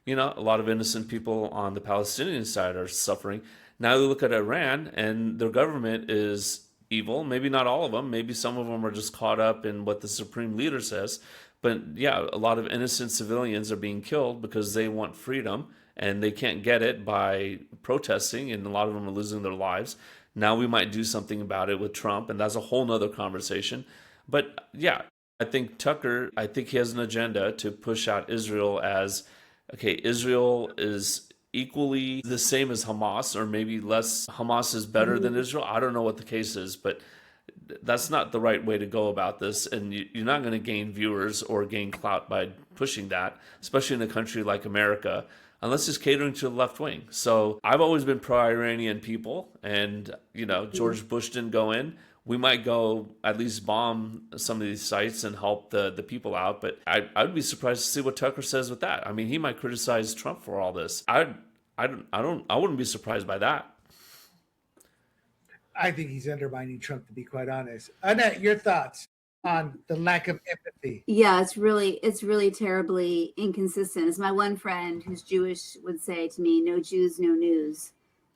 a lot of innocent people on the Palestinian side are suffering. Now we look at Iran, and their government is evil. Maybe not all of them. Maybe some of them are just caught up in what the supreme leader says. But yeah, a lot of innocent civilians are being killed because they want freedom, and they can't get it by protesting, and a lot of them are losing their lives. Now we might do something about it with Trump, and that's a whole nother conversation. But yeah, I think Tucker, I think he has an agenda to push out Israel as, okay, Israel is equally the same as Hamas, or maybe less. Hamas is better than Israel. I don't know what the case is, but that's not the right way to go about this. And you're not going to gain viewers or gain clout by pushing that, especially in a country like America, unless it's catering to the left wing. So I've always been pro-Iranian people, and, you know, George Bush didn't go in. We might go at least bomb some of these sites and help the people out, but I'd be surprised to see what Tucker says with that. I mean, he might criticize Trump for all this. I wouldn't be surprised by that. I think he's undermining Trump, to be quite honest. Annette, your thoughts on the lack of empathy? Yeah, it's really terribly inconsistent. As my one friend who's Jewish would say to me, "No Jews, no news."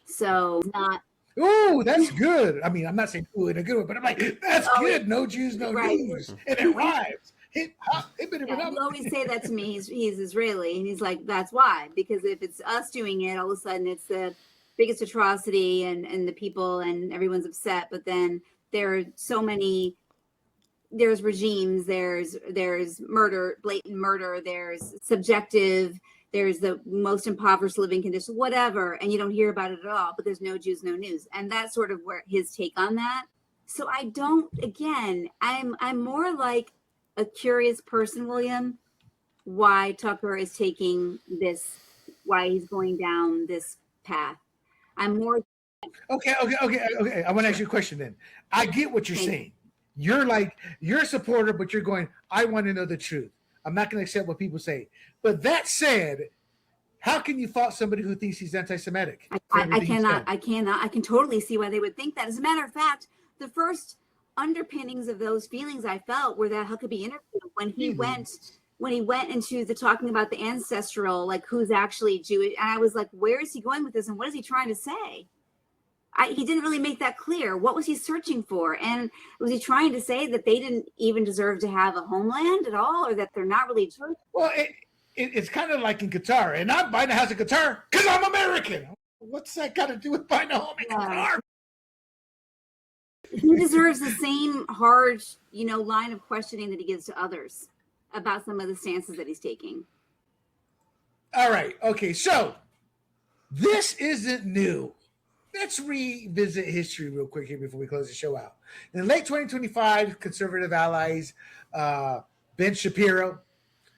So not. Ooh, that's good. I mean, I'm not saying ooh in a good way, but I'm like, that's good. No Jews, no right. news. And it rhymes. He always say that to me. He's Israeli, and he's like, that's why. Because if it's us doing it, all of a sudden it's the biggest atrocity, and the people and everyone's upset. But then there are so many. There's regimes. There's murder, blatant murder. There's subjective. There's the most impoverished living conditions, whatever, and you don't hear about it at all. But there's no Jews, no news, and that's sort of where his take on that. So I don't. Again, I'm more like a curious person, William. Why Tucker is taking this? Why he's going down this path? I'm more. Okay. I want to ask you a question. Then I get what you're saying. You're a supporter, but you're going, I want to know the truth. I'm not going to accept what people say. But that said, how can you fault somebody who thinks he's anti-Semitic? I cannot. I can totally see why they would think that. As a matter of fact, the first underpinnings of those feelings I felt were that Huckabee interview when he went into the talking about the ancestral, like who's actually Jewish. And I was like, where is he going with this? And what is he trying to say? He didn't really make that clear. What was he searching for? And was he trying to say that they didn't even deserve to have a homeland at all, or that they're not really Jewish? Well, it's kind of like in Qatar. And I'm buying a house in Qatar because I'm American. What's that got to do with buying a home in Qatar? He deserves the same hard, line of questioning that he gives to others about some of the stances that he's taking. All right. Okay. So this isn't new. Let's revisit history real quick here before we close the show out. In late 2025, conservative allies Ben Shapiro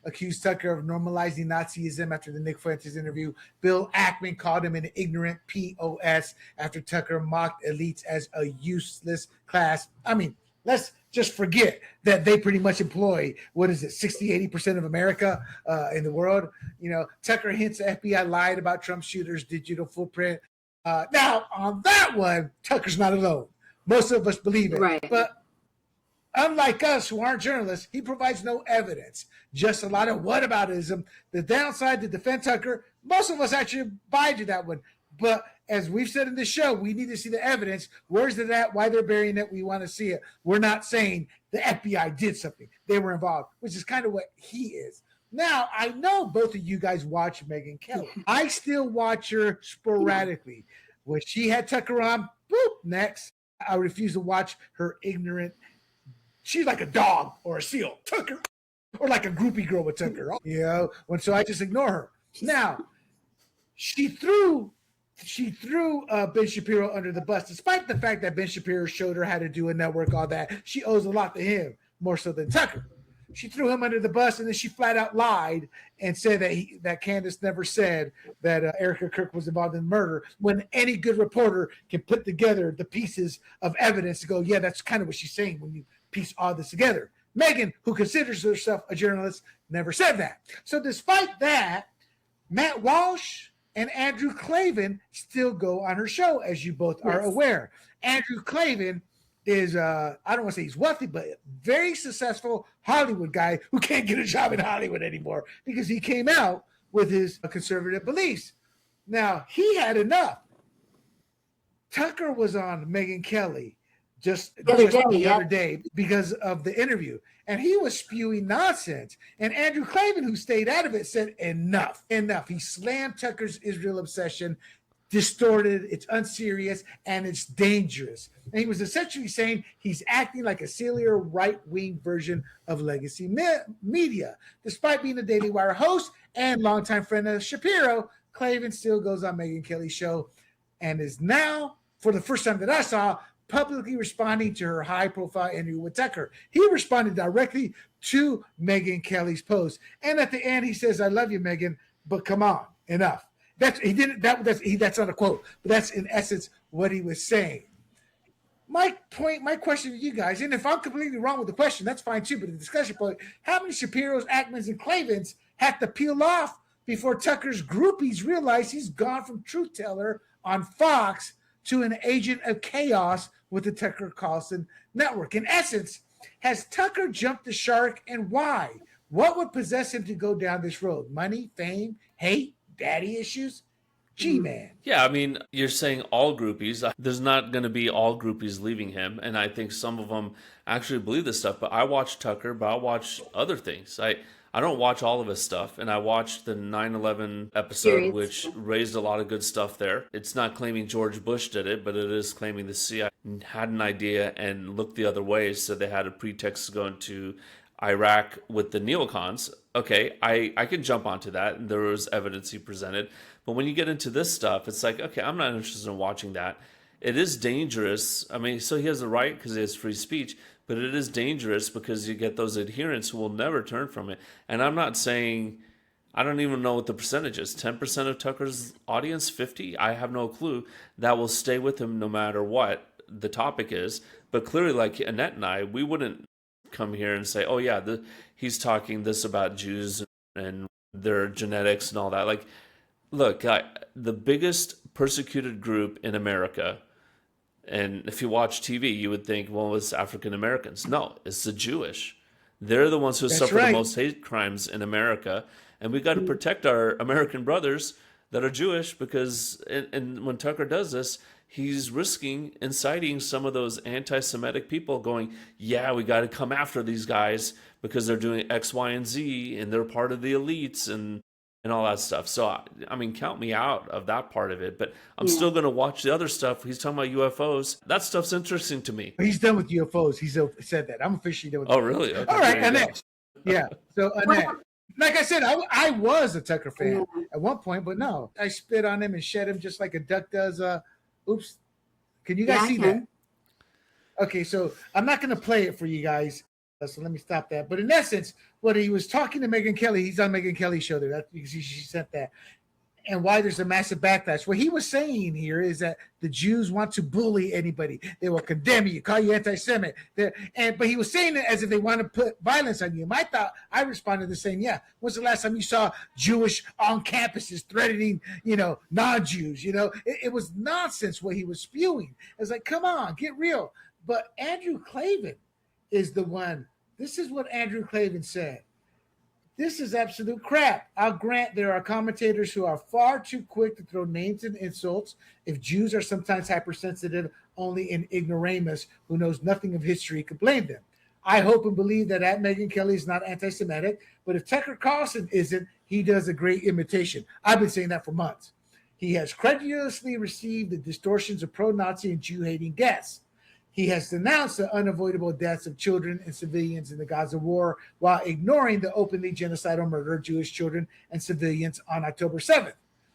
accused Tucker of normalizing Nazism after the Nick Fuentes interview. Bill Ackman called him an ignorant POS after Tucker mocked elites as a useless class. I mean, let's just forget that they pretty much employ, 60-80% of America in the world. Tucker hints the FBI lied about Trump shooters' digital footprint. Now, on that one, Tucker's not alone. Most of us believe it. Right. But unlike us who aren't journalists, he provides no evidence, just a lot of whataboutism. The downside to defend Tucker, most of us actually buy to that one. But as we've said in this show, we need to see the evidence. Where's it at? Why they're burying it? We want to see it. We're not saying the FBI did something. They were involved, which is kind of what he is. Now, I know both of you guys watch Megyn Kelly. I still watch her sporadically. When she had Tucker on, boop, next. I refuse to watch her ignorant. She's like a dog or a seal, Tucker, or like a groupie girl with Tucker. So I just ignore her. Now, she threw Ben Shapiro under the bus, despite the fact that Ben Shapiro showed her how to do a network, all that. She owes a lot to him, more so than Tucker. She threw him under the bus, and then she flat out lied and said that Candace never said that Erica Kirk was involved in murder, when any good reporter can put together the pieces of evidence to go, yeah, that's kind of what she's saying when you piece all this together. Megyn, who considers herself a journalist, never said that. So despite that, Matt Walsh and Andrew Klavan still go on her show, as you both are aware. Andrew Klavan is, I don't want to say he's wealthy, but very successful Hollywood guy who can't get a job in Hollywood anymore because he came out with his conservative beliefs. Now, he had enough. Tucker was on Megyn Kelly just The other the day, other day because of the interview. And he was spewing nonsense. And Andrew Klavan, who stayed out of it, said, enough. He slammed Tucker's Israel obsession, distorted, it's unserious, and it's dangerous. And he was essentially saying he's acting like a sillier right-wing version of legacy media. Despite being a Daily Wire host and longtime friend of Shapiro, Klavan still goes on Megyn Kelly's show and is now, for the first time that I saw, publicly responding to her high-profile interview with Tucker. He responded directly to Megyn Kelly's post, and at the end he says, "I love you, Megyn, but come on, enough." That's not a quote, but that's in essence what he was saying. My question to you guys, and if I'm completely wrong with the question, that's fine too. But the discussion point: how many Shapiros, Ackmans, and Clavens have to peel off before Tucker's groupies realize he's gone from truth teller on Fox to an agent of chaos with the Tucker Carlson network? In essence, has Tucker jumped the shark, and why? What would possess him to go down this road? Money, fame, hate, daddy issues? G-Man. Yeah, I mean, you're saying all groupies. There's not going to be all groupies leaving him, and I think some of them actually believe this stuff. But I watch Tucker, but I watch other things. I don't watch all of his stuff, and I watched the 9/11 episode, which raised a lot of good stuff there. It's not claiming George Bush did it, but it is claiming the CIA had an idea and looked the other way, so they had a pretext to go into Iraq with the neocons. Okay, I can jump onto that, and there was evidence he presented. But when you get into this stuff, it's like, okay, I'm not interested in watching that. It is dangerous. I mean, so he has the right because he has free speech, but it is dangerous because you get those adherents who will never turn from it. And I'm not saying, I don't even know what the percentage is. 10% of Tucker's audience, 50? I have no clue. That will stay with him no matter what the topic is. But clearly, like Annette and I, we wouldn't come here and say, oh yeah, he's talking this about Jews and their genetics and all that. Like, look, the biggest persecuted group in America, and if you watch TV, you would think, well, it's African Americans. No, it's the Jewish. They're the ones who suffer the most hate crimes in America. And we got to protect our American brothers that are Jewish because, and when Tucker does this, he's risking inciting some of those anti-Semitic people going, yeah, we got to come after these guys because they're doing X, Y, and Z, and they're part of the elites and all that stuff. So, I mean, count me out of that part of it, but I'm still going to watch the other stuff. He's talking about UFOs. That stuff's interesting to me. He's done with UFOs. He's said that. I'm officially done with UFOs. Really? Okay, all right, Annette. Yeah. So, Annette, like I said, I was a Tucker fan at one point, but no, I spit on him and shed him just like a duck does. Oops. Can you guys see that? Okay, so I'm not going to play it for you guys. So let me stop that. But in essence, what he was talking to Megyn Kelly, he's on Megyn Kelly's show there. That's because she sent that. And why there's a massive backlash. What he was saying here is that the Jews want to bully anybody. They will condemn you, call you anti-Semite. But he was saying it as if they want to put violence on you. I responded the same. Yeah. When's the last time you saw Jewish on campuses threatening, non-Jews? It was nonsense what he was spewing. It's like, come on, get real. But Andrew Klavan is the one. This is what Andrew Klavan said. This is absolute crap. I'll grant there are commentators who are far too quick to throw names and insults. If Jews are sometimes hypersensitive, only an ignoramus who knows nothing of history could blame them. I hope and believe that Megyn Kelly is not anti-Semitic, but if Tucker Carlson isn't, he does a great imitation. I've been saying that for months. He has credulously received the distortions of pro-Nazi and Jew-hating guests. He has denounced the unavoidable deaths of children and civilians in the Gaza war while ignoring the openly genocidal murder of Jewish children and civilians on October 7th,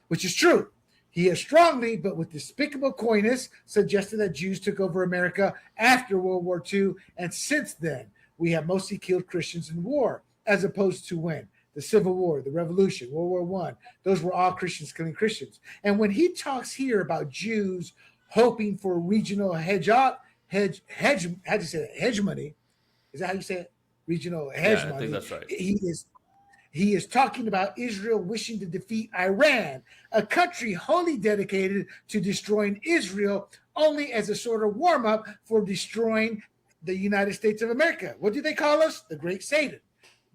which is true. He has strongly, but with despicable coyness, suggested that Jews took over America after World War II, and since then, we have mostly killed Christians in war, as opposed to when? The Civil War, the Revolution, World War I. Those were all Christians killing Christians. And when he talks here about Jews hoping for regional hegemony, is that how you say it? Regional hegemony. Yeah, I think that's right. He is talking about Israel wishing to defeat Iran, a country wholly dedicated to destroying Israel, only as a sort of warm-up for destroying the United States of America. What do they call us? The Great Satan.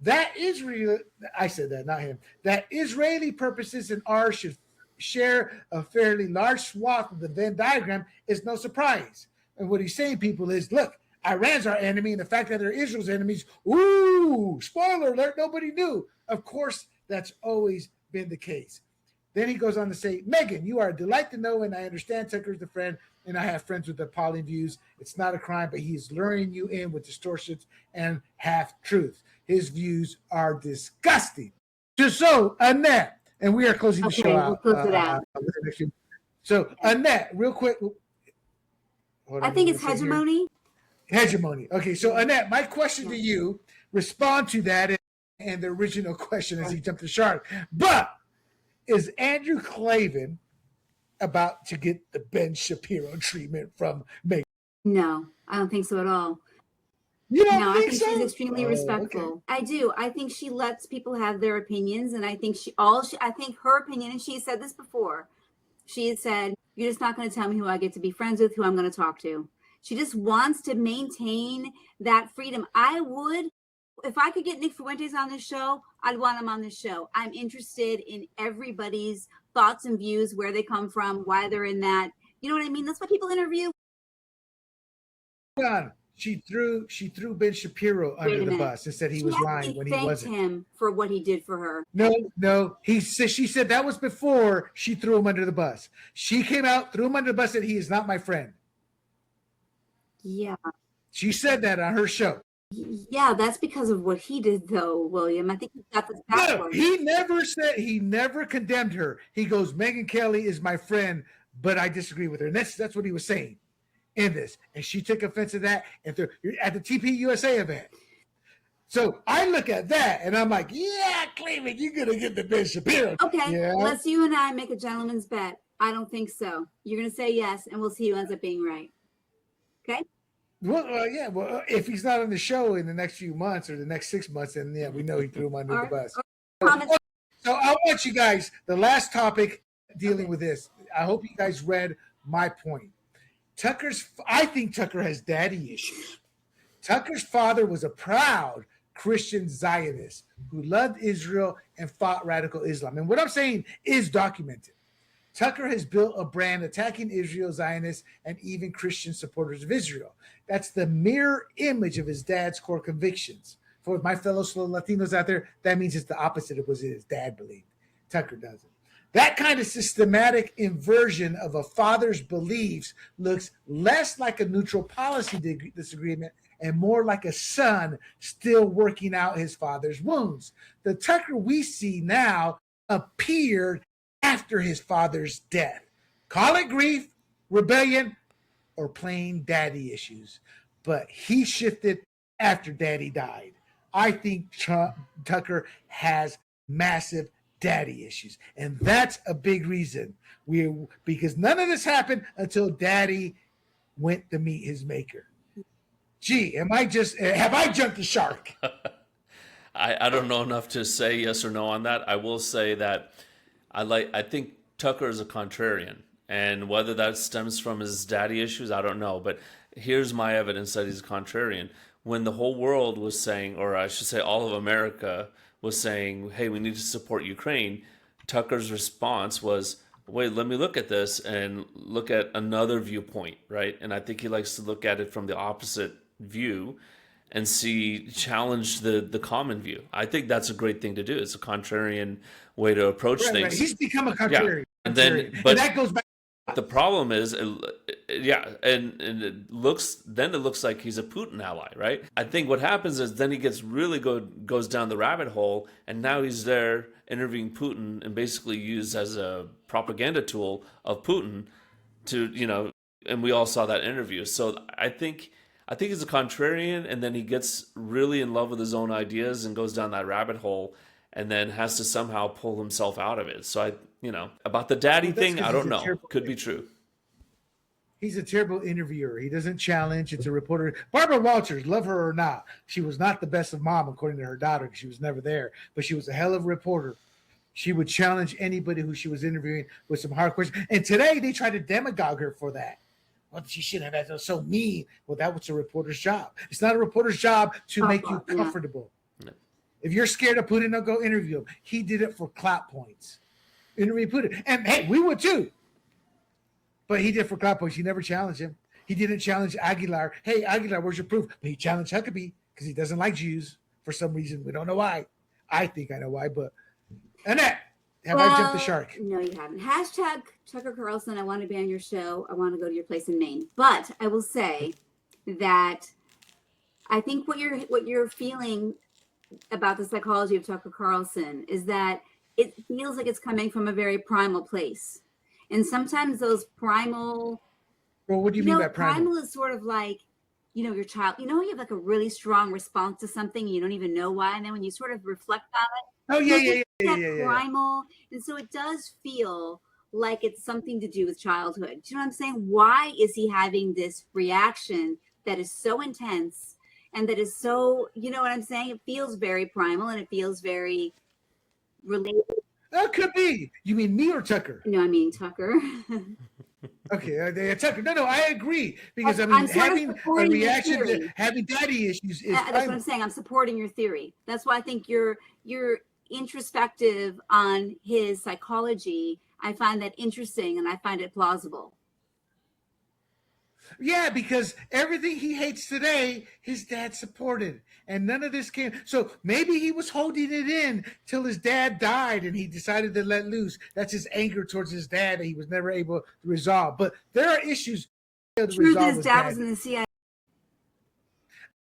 That Israel, I said that, not him. That Israeli purposes and ours should share a fairly large swath of the Venn diagram is no surprise. And what he's saying, people, is look, Iran's our enemy, and the fact that they're Israel's enemies, ooh, spoiler alert, nobody knew. Of course, that's always been the case. Then he goes on to say, Megan, you are a delight to know, and I understand Tucker's the friend, and I have friends with appalling views. It's not a crime, but he is luring you in with distortions and half-truths. His views are disgusting. Just so, Annette, and we are closing the show out. We'll close it out. So, Annette, real quick. I think it's hegemony. Hegemony. Okay, so Annette, my question to you, respond to that and the original question as he jumped the shark. But is Andrew Klavan about to get the Ben Shapiro treatment from Megan? No, I don't think so at all. You don't No, I think think so? she's extremely respectful. Okay. I do. I think she lets people have their opinions, and I think I think her opinion, and she said this before. She had said, "You're just not going to tell me who I get to be friends with, who I'm going to talk to." She just wants to maintain that freedom. I would, if I could get Nick Fuentes on this show, I'd want him on this show. I'm interested in everybody's thoughts and views, where they come from, why they're in that. You know what I mean? That's what people interview. Hold on. She threw Ben Shapiro under the bus and said he was lying when he wasn't. She thanked him for what he did for her. No. She said that was before she threw him under the bus. She came out, threw him under the bus, said he is not my friend. Yeah. She said that on her show. Yeah, that's because of what he did, though, William. I think he got this backwards. No, he never condemned her. He goes, Megyn Kelly is my friend, but I disagree with her. And that's what he was saying in this. And she took offense to that at the TPUSA event. So I look at that and I'm like, yeah, Cleveland, you're going to get the Ben Shapiro. Okay, yeah. Let's you and I make a gentleman's bet. I don't think so. You're going to say yes, and we'll see who ends up being right. Okay? Well, yeah. Well, if he's not on the show in the next few months or the next 6 months, then yeah, we know he threw him under the bus. So I want you guys, the last topic dealing with this. I hope you guys read my point. I think Tucker has daddy issues. Tucker's father was a proud Christian Zionist who loved Israel and fought radical Islam. And what I'm saying is documented. Tucker has built a brand attacking Israel, Zionists, and even Christian supporters of Israel. That's the mirror image of his dad's core convictions. For my fellow Latinos out there, that means it's the opposite of what his dad believed. Tucker doesn't. That kind of systematic inversion of a father's beliefs looks less like a neutral policy disagreement and more like a son still working out his father's wounds. The Tucker we see now appeared after his father's death. Call it grief, rebellion, or plain daddy issues. But he shifted after daddy died. I think Tucker has massive daddy issues. And that's a big reason. Because none of this happened until daddy went to meet his maker. Gee, have I jumped the shark? I don't know enough to say yes or no on that. I will say that I think Tucker is a contrarian, and whether that stems from his daddy issues, I don't know. But here's my evidence that he's a contrarian. When the whole world was saying, or I should say all of America was saying, hey, we need to support Ukraine, Tucker's response was, wait, let me look at this and look at another viewpoint, right? And I think he likes to look at it from the opposite view and challenge the common view. I think that's a great thing to do. It's a contrarian way to approach things. Right. He's become a contrarian. Yeah. And that goes back. The problem is, and it looks like he's a Putin ally, right? I think what happens is then he gets really goes down the rabbit hole, and now he's there interviewing Putin and basically used as a propaganda tool of Putin to, and we all saw that interview. So I think he's a contrarian, and then he gets really in love with his own ideas and goes down that rabbit hole, and then has to somehow pull himself out of it. So about the daddy thing, I don't know. Could be true. He's a terrible interviewer. He doesn't challenge. It's a reporter. Barbara Walters, love her or not, she was not the best of mom, according to her daughter, because she was never there. But she was a hell of a reporter. She would challenge anybody who she was interviewing with some hard questions. And today they tried to demagogue her for that. Well, she shouldn't have. That was so mean. Well, that was a reporter's job. It's not a reporter's job to make you comfortable. No. If you're scared of Putin, don't go interview him. He did it for clout points. Interview Putin. And hey, we would too. But he did for clout points. You never challenged him. He didn't challenge Aguilar. Hey, Aguilar, where's your proof? But he challenged Huckabee because he doesn't like Jews for some reason. We don't know why. I think I know why, but Annette, have I jumped the shark? No, you haven't. Hashtag Tucker Carlson, I want to be on your show. I want to go to your place in Maine. But I will say that I think what you're feeling about the psychology of Tucker Carlson is that it feels like it's coming from a very primal place. And sometimes those primal... Well, what do you mean by primal? Primal is sort of like, your child, you have like a really strong response to something and you don't even know why. And then when you sort of reflect on it, yeah. Primal. And so it does feel like it's something to do with childhood. Do you know what I'm saying? Why is he having this reaction that is so intense and that is so, you know what I'm saying? It feels very primal and it feels very related. That could be. You mean me or Tucker? No, I mean Tucker. Okay, Tucker. No, I agree because having a reaction to having daddy issues is. That's what I'm saying. I'm supporting your theory. That's why I think you're introspective on his psychology. I find that interesting and I find it plausible. Yeah, because everything he hates today, his dad supported, and none of this came. So maybe he was holding it in till his dad died, and he decided to let loose. That's his anger towards his dad that he was never able to resolve. But there are issues. True that his dad was in the CIA.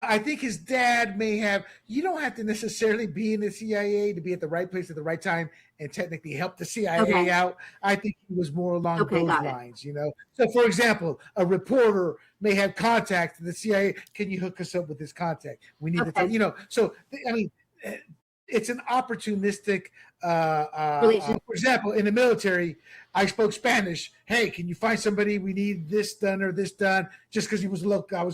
I think his dad may have. You don't have to necessarily be in the CIA to be at the right place at the right time and technically help the CIA out. I think he was more along those lines, So, for example, a reporter may have contact to the CIA. Can you hook us up with this contact? We need to, So, it's an opportunistic. For example, in the military, I spoke Spanish. Hey, can you find somebody? We need this done or this done. Just because I was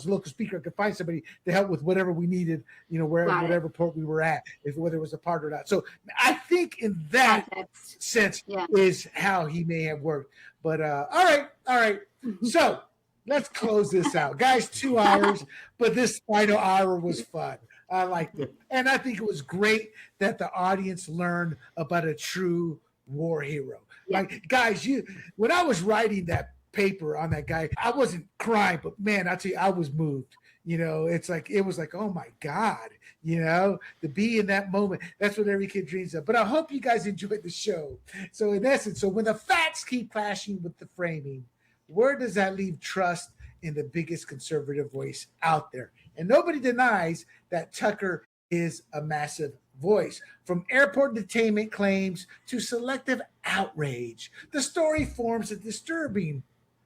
a local speaker, I could find somebody to help with whatever we needed. Whatever port we were at, whether it was a part or not. So I think in that sense is how he may have worked. But all right. So let's close this out, guys. 2 hours, but this final hour was fun. I liked it. And I think it was great that the audience learned about a true war hero. Yeah. Like, guys, when I was writing that paper on that guy, I wasn't crying, but man, I tell you, I was moved. It was like, oh my God, to be in that moment. That's what every kid dreams of. But I hope you guys enjoyed the show. So in essence, when the facts keep clashing with the framing, where does that leave trust in the biggest conservative voice out there? And nobody denies that Tucker is a massive voice. From airport detainment claims to selective outrage, the story forms a disturbing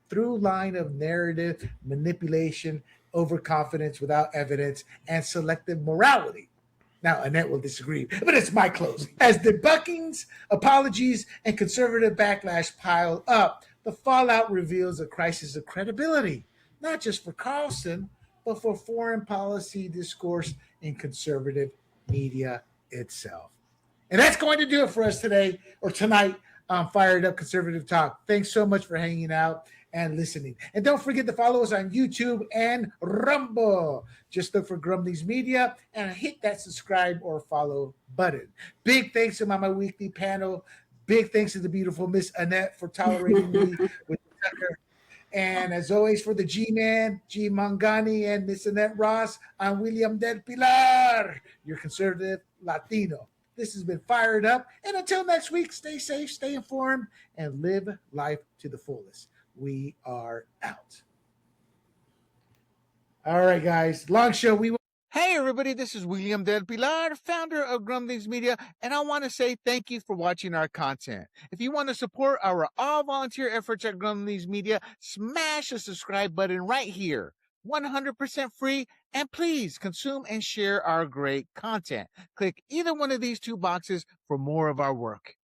through line of narrative manipulation, overconfidence without evidence, and selective morality. Now, Annette will disagree, but it's my closing. As debunkings, apologies, and conservative backlash pile up, the fallout reveals a crisis of credibility, not just for Carlson, but for foreign policy discourse in conservative media itself. And that's going to do it for us today or tonight on Fired Up Conservative Talk. Thanks so much for hanging out and listening. And don't forget to follow us on YouTube and Rumble. Just look for Grumblings Media and hit that subscribe or follow button. Big thanks to my weekly panel. Big thanks to the beautiful Miss Annette for tolerating me with Tucker. And as always, for the G-Man, G. Mangani, and Miss Annette Ross, I'm William Del Pilar, your conservative Latino. This has been Fired Up. And until next week, stay safe, stay informed, and live life to the fullest. We are out. All right, guys. Long show. Hey, everybody. This is William Del Pilar, founder of Grumblings Media, and I want to say thank you for watching our content. If you want to support our all-volunteer efforts at Grumblings Media, smash the subscribe button right here. 100% free, and please consume and share our great content. Click either one of these two boxes for more of our work.